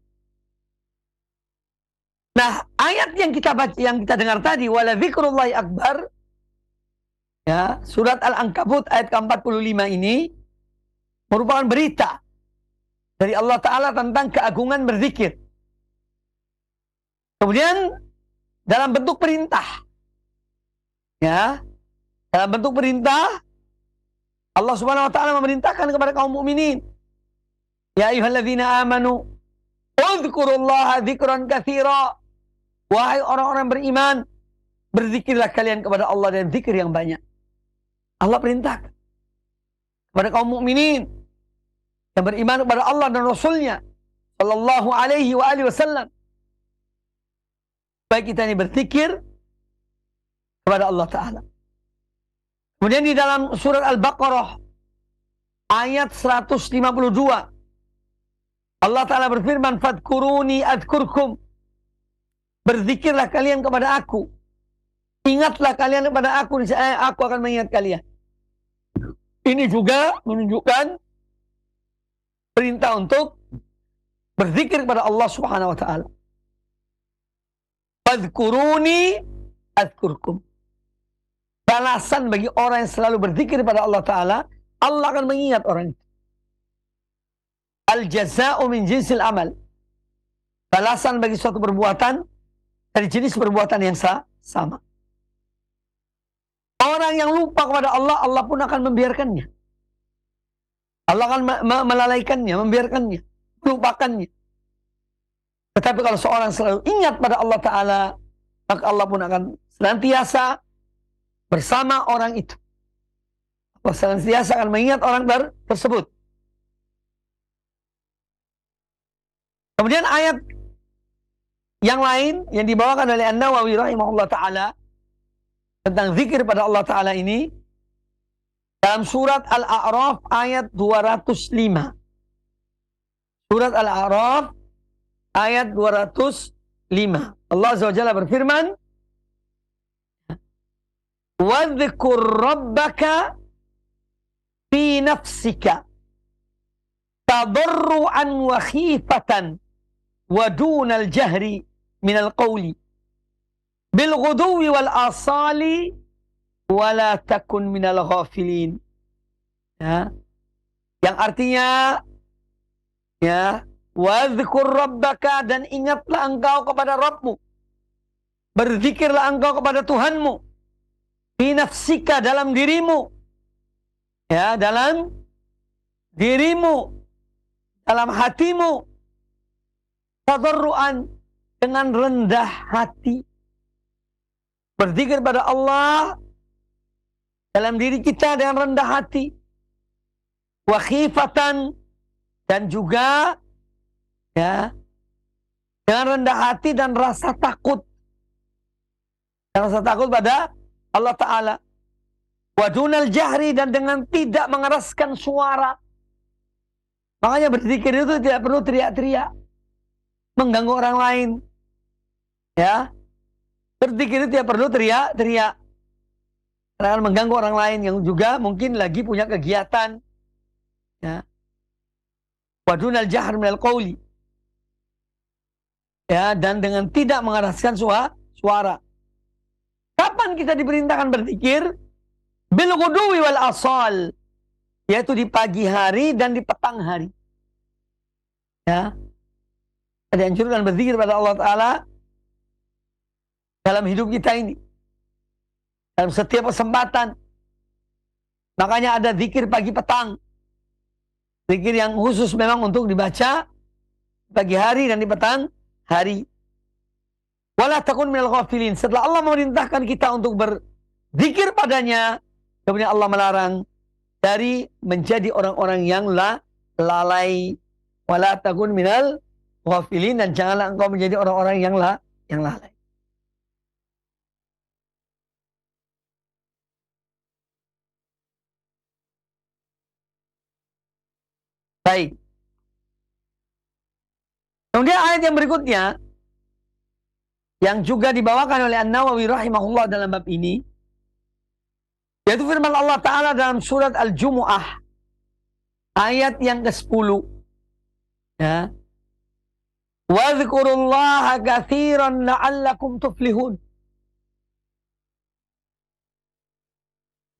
Nah, ayat yang kita baca, yang kita dengar tadi, wala dzikrullahi akbar, ya, surat Al-Ankabut ayat ke-45 ini merupakan berita dari Allah Ta'ala tentang keagungan berzikir. Kemudian dalam bentuk perintah, ya, dalam bentuk perintah Allah Subhanahu wa Ta'ala memerintahkan kepada kaum mukminin, ya ayyuhalladzina amanu udhkurullaha dzikran katsira. Wahai orang-orang beriman, berzikirlah kalian kepada Allah dan zikir yang banyak. Allah perintahkan kepada kaum mukminin yang beriman kepada Allah dan Rasulnya Sallallahu Alaihi Wasallam, supaya kita ini berzikir kepada Allah Ta'ala. Kemudian di dalam surat Al-Baqarah ayat 152 Allah Ta'ala berfirman, fadkuruni adkurkum. Berzikirlah kalian kepada aku, ingatlah kalian kepada aku, aku akan mengingat kalian. Ini juga menunjukkan perintah untuk berzikir kepada Allah Subhanahu wa Ta'ala. Fadkuruni adkurkum. balasan bagi orang yang selalu berzikir pada Allah Ta'ala, Allah akan mengingat orang itu. Al-jaza'u min jinsil amal. Balasan bagi suatu perbuatan dari jenis perbuatan yang sama. Orang yang lupa kepada Allah, Allah pun akan membiarkannya. Allah akan melalaikannya, membiarkannya, melupakannya. Tetapi kalau seorang selalu ingat pada Allah Ta'ala, maka Allah pun akan senantiasa bersama orang itu. Allah senantiasa akan mengingat orang tersebut. Kemudian ayat yang lain yang dibawakan oleh An-Nawawi rahimahullah ta'ala tentang zikir pada Allah Ta'ala ini dalam surat Al-A'raf ayat 205. Surat Al-A'raf ayat 205. Allah Azza wa Jalla berfirman, وَذْكُرْ رَبَّكَ فِي نَفْسِكَ تَضَرُّعًا وَخِيفَةً وَدُونَ الْجَهْرِ مِنَ الْقَوْلِ بِالْغُدُوِّ وَالْآصَالِ وَلَا تَكُنْ مِنَ الْغَافِلِينَ. Ya. Yang artinya, ya, وَذْكُرْ رَبَّكَ, dan ingatlah engkau kepada Rabbmu, berzikirlah engkau kepada Tuhanmu, fi nafsika, dalam dirimu, ya, dalam dirimu, dalam hatimu, tadarruan, dengan rendah hati, berzikir pada Allah dalam diri kita dengan rendah hati, wa khifatan, dan juga, ya, dengan rendah hati dan rasa takut, rasa takut pada Allah Ta'ala. Wadunal jahri, dan dengan tidak mengeraskan suara. Makanya berzikir itu tidak perlu teriak-teriak, mengganggu orang lain. Ya, berzikir itu tidak perlu teriak-teriak, karena mengganggu orang lain yang juga mungkin lagi punya kegiatan. Ya. Wadunal jahr minal qawli. Ya, dan dengan tidak mengeraskan suara. Kapan kita diperintahkan berzikir? Bil ghuduwi wal asal, yaitu di pagi hari dan di petang hari. Ya. Ada anjuran berzikir pada Allah Ta'ala dalam hidup kita ini, dalam setiap kesempatan. Makanya ada zikir pagi petang, zikir yang khusus memang untuk dibaca pagi hari dan di petang hari. Wala takun minal ghafilin. Setelah Allah memerintahkan kita untuk berzikir padanya, kemudian Allah melarang dari menjadi orang-orang yang lalai. Wala takun minal ghafilin, dan janganlah engkau menjadi orang-orang yang lalai. Baik. Kemudian ayat yang berikutnya yang juga dibawakan oleh An-Nawawi rahimahullah dalam bab ini, yaitu firman Allah Ta'ala dalam surat Al-Jumu'ah ayat yang ke-10. Ya. وَاذْكُرُوا كَثِيرًا لَعَلَّكُمْ تُفْلِحُونَ.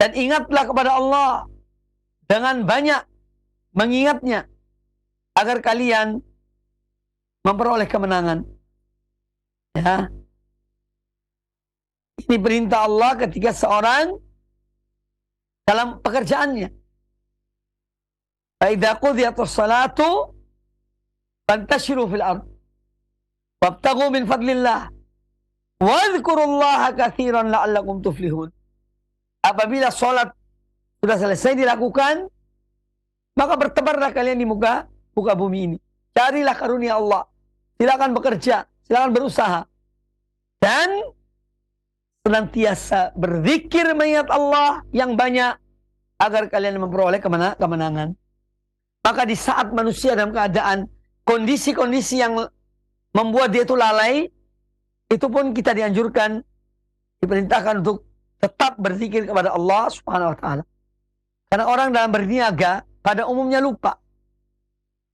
Dan ingatlah kepada Allah dengan banyak mengingatnya, agar kalian memperoleh kemenangan. Ya. Ini perintah Allah ketika seorang dalam pekerjaannya. Idza qudiyatus salatu fantashiru fil ard wabtaghu min fadlillah wadhkurullaha katsiran la'allakum tuflihun. Apabila salat sudah selesai dilakukan, maka bertebarlah kalian di muka bumi ini. Carilah karunia Allah. Silakan bekerja, silakan berusaha. Dan senantiasa berzikir mengingat Allah yang banyak, agar kalian memperoleh kemenangan. Maka di saat manusia dalam keadaan kondisi-kondisi yang membuat dia itu lalai, itu pun kita dianjurkan, diperintahkan untuk tetap berzikir kepada Allah Subhanahu wa Ta'ala. Karena orang dalam berniaga pada umumnya lupa.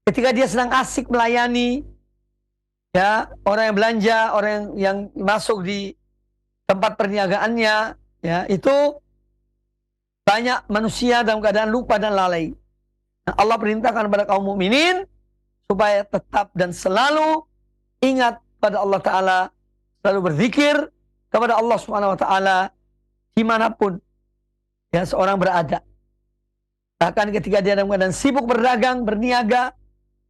Ketika dia sedang asik melayani, ya, orang yang belanja, orang yang masuk di tempat perniagaannya, ya, itu banyak manusia dalam keadaan lupa dan lalai. Nah, Allah perintahkan kepada kaum mukminin supaya tetap dan selalu ingat pada Allah Ta'ala, selalu berzikir kepada Allah Subhanahu Wa Ta'ala dimanapun ya seorang berada. Bahkan ketika dia dalam keadaan sibuk berdagang, berniaga,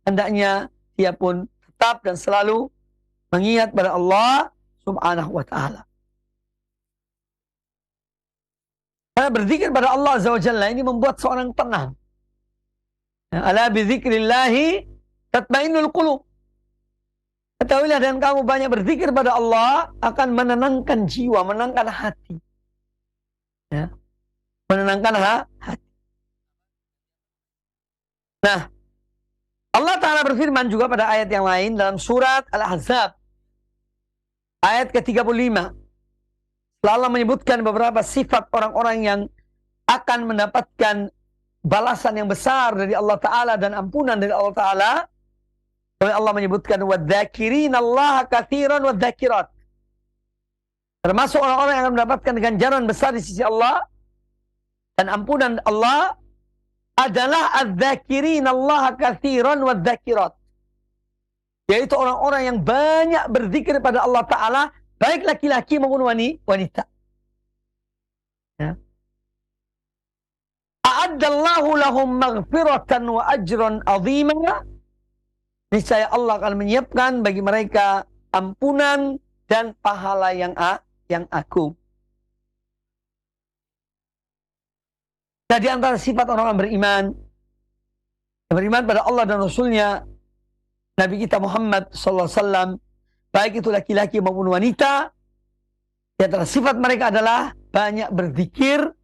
hendaknya dia pun tetap dan selalu mengingat pada Allah Subhanahu Wa Ta'ala. Karena berzikir pada Allah Azza wa Jalla ini membuat seorang tenang. Ala bizikrillahi tatmainnul qulub. Ketahuilah dan kamu banyak berzikir pada Allah akan menenangkan jiwa, menenangkan hati. Ya. Menenangkan hati. Nah, Allah Ta'ala berfirman juga pada ayat yang lain dalam surat Al-Ahzab. Ayat ke-35. Allah menyebutkan beberapa sifat orang-orang yang akan mendapatkan balasan yang besar dari Allah Ta'ala dan ampunan dari Allah Ta'ala. Allah menyebutkan وَالذَّاكِرِينَ كَثِيرًا وَالذَّاكِرَاتِ. Termasuk orang-orang yang akan mendapatkan ganjaran besar di sisi Allah dan ampunan Allah adalah الذَّاكِرِينَ كَثِيرًا وَالذَّاكِرَاتِ. Yaitu orang-orang yang banyak berzikir pada Allah Ta'ala, baik laki-laki maupun wanita. Ya. A'addallahu lahum maghfiratan wa ajran azima. Niscaya Allah akan menyiapkan bagi mereka ampunan dan pahala yang agung. Nah, di antara sifat orang-orang beriman, yang beriman pada Allah dan Rasulnya, Nabi kita Muhammad SAW, baik itu laki-laki maupun wanita, di antara sifat mereka adalah banyak berzikir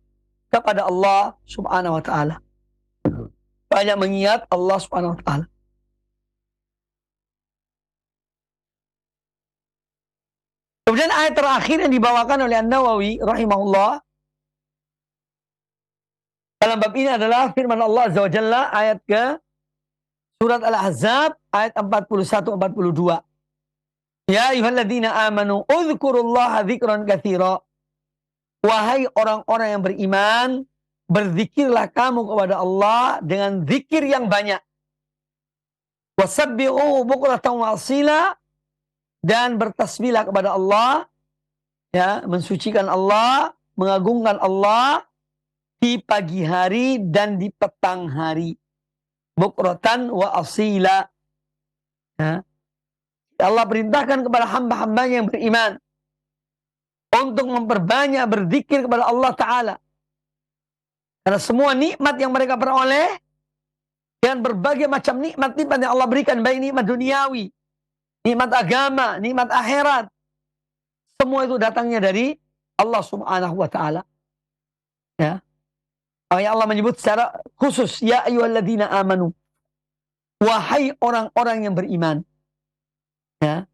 kepada Allah Subhanahu Wa Ta'ala. Banyak mengingat Allah Subhanahu Wa Ta'ala. Kemudian ayat terakhir yang dibawakan oleh An-Nawawi rahimahullah dalam bab ini adalah firman Allah Azza wa Jalla, ayat ke surat Al-Ahzab ayat 41-42. Ya ayyuhalladzina amanu udhkurullaha dzikran katsira. Wahai orang-orang yang beriman, berzikirlah kamu kepada Allah dengan zikir yang banyak. Wasabbihu bukratan wa asila, dan bertasbihlah kepada Allah, ya, mensucikan Allah, mengagungkan Allah di pagi hari dan di petang hari. Bukratan wa asila. Ya. Allah perintahkan kepada hamba-hambanya yang beriman untuk memperbanyak berzikir kepada Allah Ta'ala. Karena semua nikmat yang mereka peroleh dan berbagai macam nikmat-nikmat yang Allah berikan, baik nikmat duniawi, nikmat agama, nikmat akhirat, semua itu datangnya dari Allah Subhanahu Wa Ta'ala. Ya. Allah menyebut secara khusus, ya ayyuhalladzina amanu, wahai orang-orang yang beriman. Ya.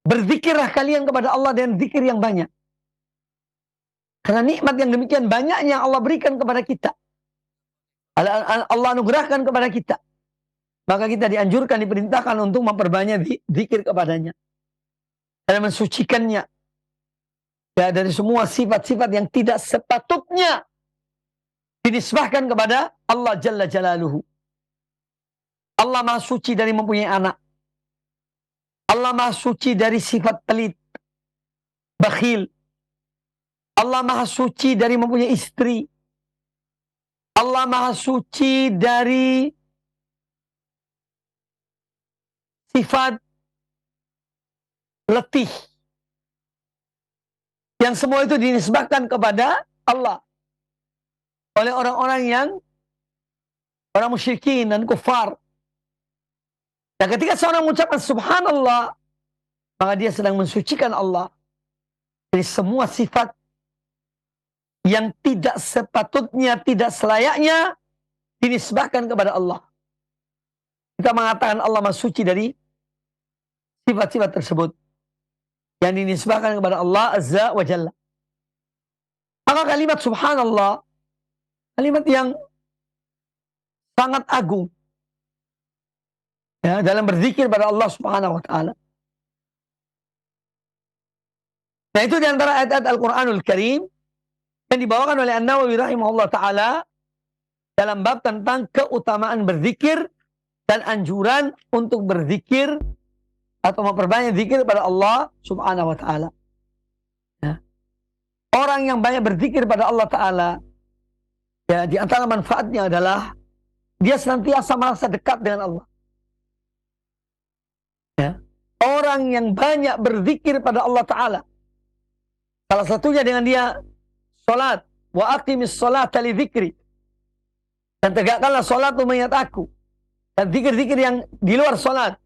Berzikirlah kalian kepada Allah dengan zikir yang banyak. Karena nikmat yang demikian banyaknya Allah berikan kepada kita, Allah anugerahkan kepada kita, maka kita dianjurkan, diperintahkan untuk memperbanyak zikir kepadanya dan mensucikannya ya dari semua sifat-sifat yang tidak sepatutnya dinisbahkan kepada Allah Jalla Jalaluhu. Allah Maha Suci dari mempunyai anak. Allah Maha Suci dari sifat pelit, bakhil. Allah Maha Suci dari mempunyai istri. Allah Maha Suci dari sifat letih. Yang semua itu dinisbahkan kepada Allah oleh orang-orang yang orang musyrikin dan kufar. Dan ketika seorang mengucapkan subhanallah, maka dia sedang mensucikan Allah dari semua sifat yang tidak sepatutnya, tidak selayaknya dinisbahkan kepada Allah. Kita mengatakan Allah Maha Suci dari sifat-sifat tersebut yang dinisbahkan kepada Allah Azza wa Jalla. Maka kalimat subhanallah, kalimat yang sangat agung ya, dalam berzikir pada Allah Subhanahu wa Ta'ala. Nah, itu diantara ayat-ayat Al-Quranul Karim yang dibawakan oleh An-Nawawi rahimahullah ta'ala dalam bab tentang keutamaan berzikir dan anjuran untuk berzikir atau memperbanyak zikir pada Allah subhanahu wa ta'ala. Ya. Orang yang banyak berzikir pada Allah ta'ala, ya, di antara manfaatnya adalah dia senantiasa merasa dekat dengan Allah. Ya. Orang yang banyak berzikir pada Allah ta'ala, salah satunya dengan dia salat, wa aqimis salata li dzikri, dan tegakkanlah salat untuk mengingat aku. Dan zikir-zikir yang di luar salat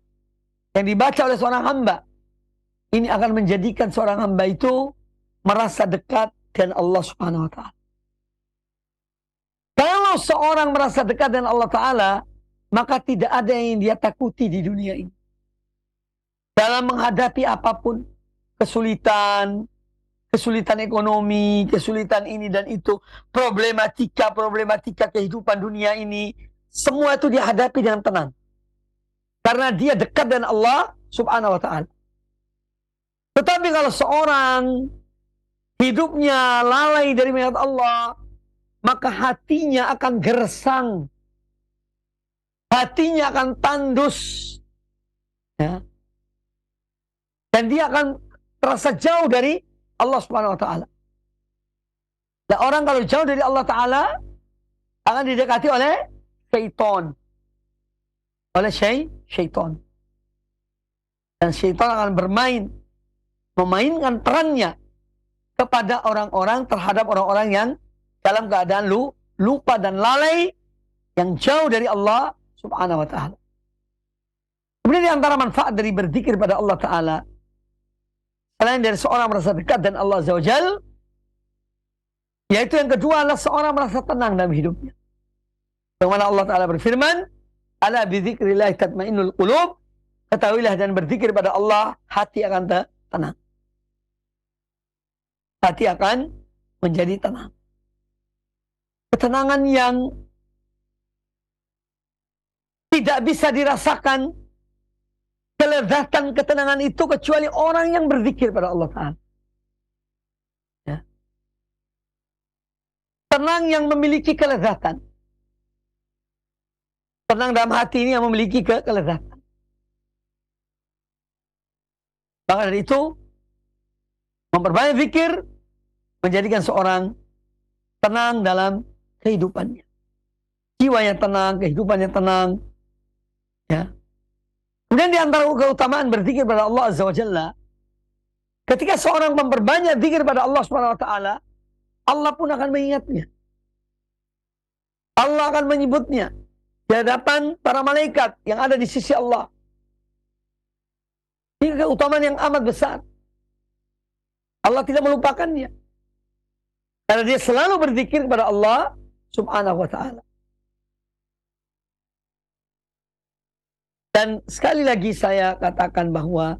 yang dibaca oleh seorang hamba, ini akan menjadikan seorang hamba itu merasa dekat dengan Allah subhanahu wa ta'ala. Kalau seorang merasa dekat dengan Allah ta'ala, maka tidak ada yang dia takuti di dunia ini. Dalam menghadapi apapun, kesulitan ekonomi, kesulitan ini dan itu, problematika kehidupan dunia ini, semua itu dihadapi dengan tenang. Karena dia dekat dengan Allah subhanahu wa ta'ala. Tetapi kalau seorang hidupnya lalai dari mengingat Allah, maka hatinya akan gersang. Hatinya akan tandus. Ya. Dan dia akan terasa jauh dari Allah subhanahu wa ta'ala. Dan orang kalau jauh dari Allah ta'ala, akan didekati oleh syaitan. Oleh syaitan. Dan syaitan akan memainkan perannya kepada orang-orang, terhadap orang-orang yang dalam keadaan lupa dan lalai, yang jauh dari Allah subhanahu wa ta'ala. Kemudian di antara manfaat dari berzikir pada Allah ta'ala, selain dari seorang merasa dekat dengan Allah azza wa jal, yaitu yang kedua adalah seorang merasa tenang dalam hidupnya. Bagaimana Allah ta'ala berfirman, ala bizikrillah tatmainnul qulub, ketahuilah dan berzikir pada Allah, hati akan tenang. Hati akan menjadi tenang. Ketenangan yang tidak bisa dirasakan kelezatan ketenangan itu kecuali orang yang berzikir pada Allah Ta'ala. Ya. Tenang yang memiliki kelezatan. Tenang dalam hati ini yang memiliki kelezatan. Maka dari itu, memperbanyak zikir menjadikan seorang tenang dalam kehidupannya. Jiwanya tenang, kehidupannya tenang. Ya. Kemudian di antara keutamaan berzikir pada Allah Azza wa Jalla, ketika seorang memperbanyak zikir pada Allah Subhanahu wa taala, Allah pun akan mengingatnya. Allah akan menyebutnya di hadapan para malaikat yang ada di sisi Allah. Ini keutamaan yang amat besar. Allah tidak melupakannya. Karena dia selalu berzikir kepada Allah Subhanahu wa ta'ala. Dan sekali lagi saya katakan bahwa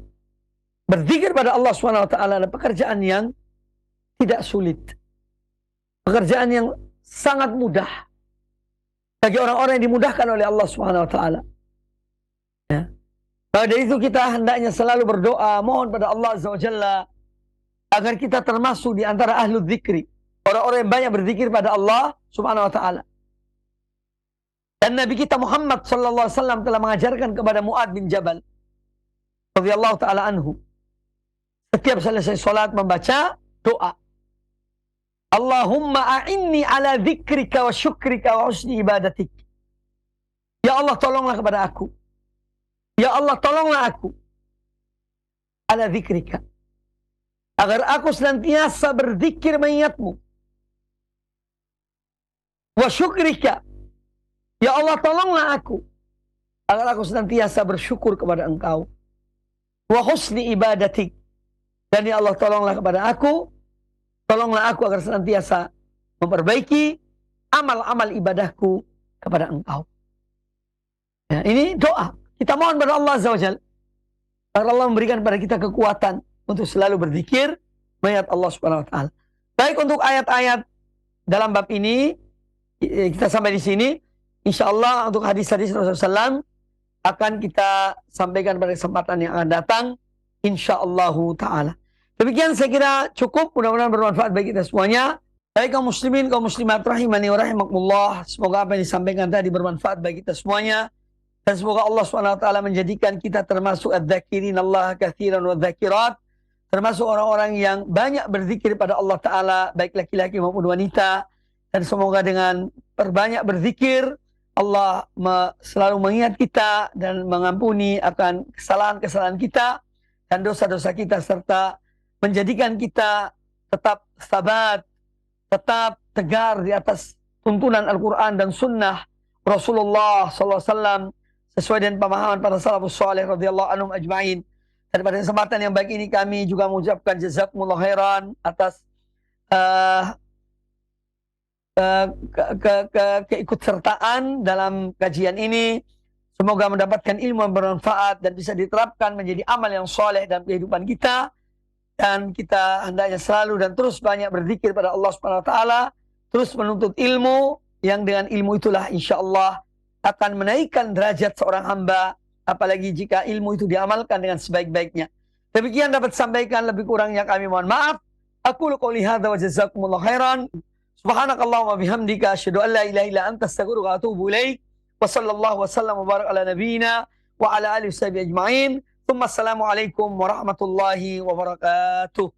berzikir pada Allah Subhanahu wa ta'ala adalah pekerjaan yang tidak sulit. Pekerjaan yang sangat mudah bagi orang-orang yang dimudahkan oleh Allah Subhanahu wa ta'ala. Ya. Maka dari itu kita hendaknya selalu berdoa, mohon pada Allah Azza wa Jalla agar kita termasuk di antara ahlul dzikri, orang-orang yang banyak berzikir pada Allah Subhanahu wa ta'ala. Dan Nabi kita Muhammad sallallahu alaihi wasallam telah mengajarkan kepada Mu'adz bin Jabal radhiyallahu taala anhu, setiap selesai salat membaca doa, Allahumma a'inni ala dzikrika wa syukrika wa husni ibadatik. Ya Allah, tolonglah kepada aku. Ya Allah, tolonglah aku ala dzikrika, agar aku senantiasa berzikir mengingatmu. Wa syukrika, ya Allah, tolonglah aku agar aku senantiasa bersyukur kepada Engkau. Wa husni ibadatik, dan ya Allah, tolonglah kepada aku, tolonglah aku agar senantiasa memperbaiki amal-amal ibadahku kepada Engkau. Ya, ini doa. Kita mohon kepada Allah Azza wa Jalla agar Allah memberikan kepada kita kekuatan untuk selalu berzikir mengingat Allah Subhanahu wa taala. Baik, untuk ayat-ayat dalam bab ini kita sampai di sini. Insyaallah untuk hadis-hadis Rasulullah SAW akan kita sampaikan pada kesempatan yang akan datang, insyaallah taala. Demikian saya kira cukup, mudah-mudahan bermanfaat bagi kita semuanya. Baik kaum muslimin, kaum muslimat rahimani wa rahimakumullah. Semoga apa yang disampaikan tadi bermanfaat bagi kita semuanya. Dan semoga Allah SWT menjadikan kita termasuk adz-dzakirin Allah katsiran wa dzakirat. Termasuk orang-orang yang banyak berzikir pada Allah Ta'ala, baik laki-laki maupun wanita. Dan semoga dengan perbanyak berzikir, Allah selalu mengingat kita dan mengampuni akan kesalahan-kesalahan kita dan dosa-dosa kita, serta menjadikan kita tetap sabat, tetap tegar di atas tuntunan Al-Quran dan Sunnah Rasulullah SAW sesuai dengan pemahaman para salafus saleh radhiyallahu anhum ajma'in. Dan pada kesempatan yang baik ini kami juga mengucapkan jazakumullah khairan atas keikutsertaan dalam kajian ini. Semoga mendapatkan ilmu yang bermanfaat dan bisa diterapkan menjadi amal yang soleh dalam kehidupan kita. Dan kita hendaknya selalu dan terus banyak berzikir pada Allah Subhanahu wa taala, terus menuntut ilmu yang dengan ilmu itulah insyaallah akan menaikkan derajat seorang hamba, apalagi jika ilmu itu diamalkan dengan sebaik-baiknya. Demikian dapat sampaikan, lebih kurangnya kami mohon maaf. Aku qouli hadza wa jazakumullah khairan. Subhanakallahumma bihamdika asyhadu an la ilaha illa anta astaghfiruka wa atubu ilaik. Wa sallallahu wasallam wa barak ala nabiyyina wa ala alihi washabihi ajma'in. Assalamualaikum warahmatullahi wabarakatuh.